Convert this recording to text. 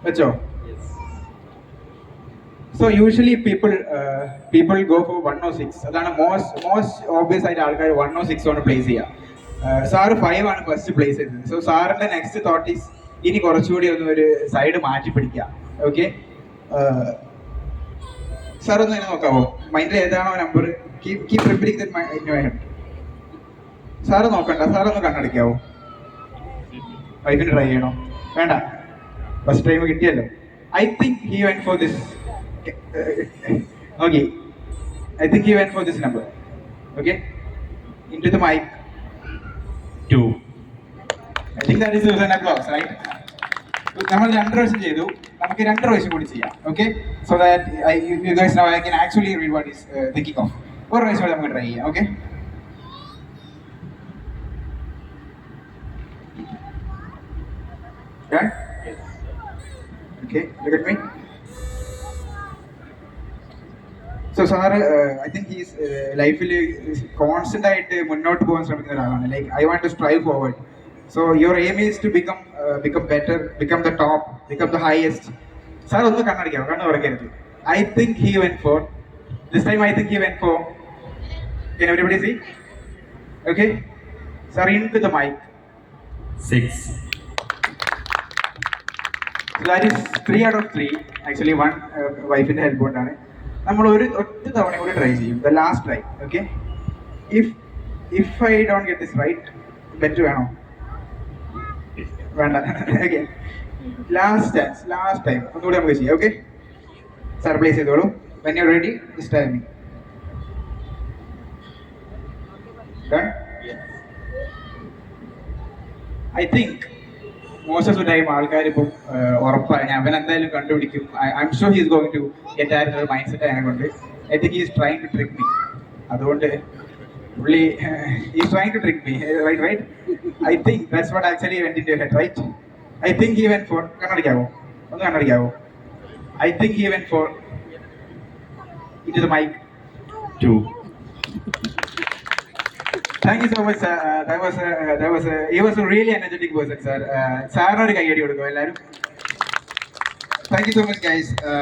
വെച്ചോ? So usually people go for 106. അതാണ് most obvious ആയിട്ട് ആൾക്കാർ 106 ആണ് പ്ലേസ് ചെയ്യുക. സാറ് 5 ആണ് ഫസ്റ്റ് പ്ലേസ് ചെയ്തത്. സോ സാറിന്റെ നെക്സ്റ്റ് തോട്ട് ഈസ് ഇനി കുറച്ചുകൂടി ഒന്ന് ഒരു സൈഡ് മാറ്റി പിടിക്കുക. ഓക്കെ, സാർ ഒന്ന് തന്നെ നോക്കാവോ? മൈൻഡിൽ ഏതാണോ number keep repeating that in your head. Sir നോക്കണ്ട, സാറൊന്ന് കണ്ണടയ്ക്കാവോ? വൈഫിന് ട്രൈ ചെയ്യണോ? വേണ്ട, ഫസ്റ്റ് ടൈം കിട്ടിയല്ലോ. I think he went for this. Okay, I think he went for this number. Okay, into the mic. 2. I think that is an applause, right? നമ്മൾ 2 പ്രാവശ്യം ചെയ്തു, നമുക്ക് 2 പ്രാവശ്യം കൂടി ചെയ്യാം. Okay, so that you guys know I can actually read what is thinking of. ഒരു പ്രാവശ്യം കൂടി നമുക്ക് ട്രൈ ചെയ്യാം. Okay, done? Okay, look at me. So sir I think he's ലൈഫിൽ കോൺസ്റ്റന്റ് ആയിട്ട് മുന്നോട്ട് പോകാൻ ശ്രമിക്കുന്ന ഒരാളാണ്. Like I want to strive forward. So your aim is to become better, become the top, become the highest. Sir ഒന്ന് കണ്ണടിക്കാം, കണ്ണ് തുറക്കരുത്. I think he went for this time. I think he went for. Can everybody see? Okay, sir, into the mic. 6. So that is 3 out of 3. Actually, one വൈഫിന്റെ help കൊണ്ടാണ്. നമ്മൾ ഒറ്റ തവണ കൂടി ട്രൈ ചെയ്യും, the last try. Okay, if I don't get this right, bet വേണോ? വേണ്ട. Okay, last chance, last time ഒന്നുകൂടി നമുക്ക് ചെയ്യാം. ഓക്കെ, സാർ പ്ലേസ് ചെയ്തോളൂ. When you ready just tell me. Done? I think most of the time ആൾക്കാർ ഇപ്പം ഉറപ്പാണ് അവൻ എന്തായാലും കണ്ടുപിടിക്കും. I am sure he is going to get at ഒരു മൈൻഡ് സെറ്റ് അതിനെ കൊണ്ട്. I think he is trying to trick me. അതുകൊണ്ട് പുള്ളി is trying to trick me. Right. I think that's what actually went in your head, right? I think he went for. കണ്ണടിക്കാവോ? ഒന്ന് കണ്ണടിക്കാവോ? I think he went for into the mic. 2. Thank you so much, sir. He was a really energetic person, sir. Sir, ഒരു കൈയടി കൊടുക്കും എല്ലാവരും. Thank you so much, guys.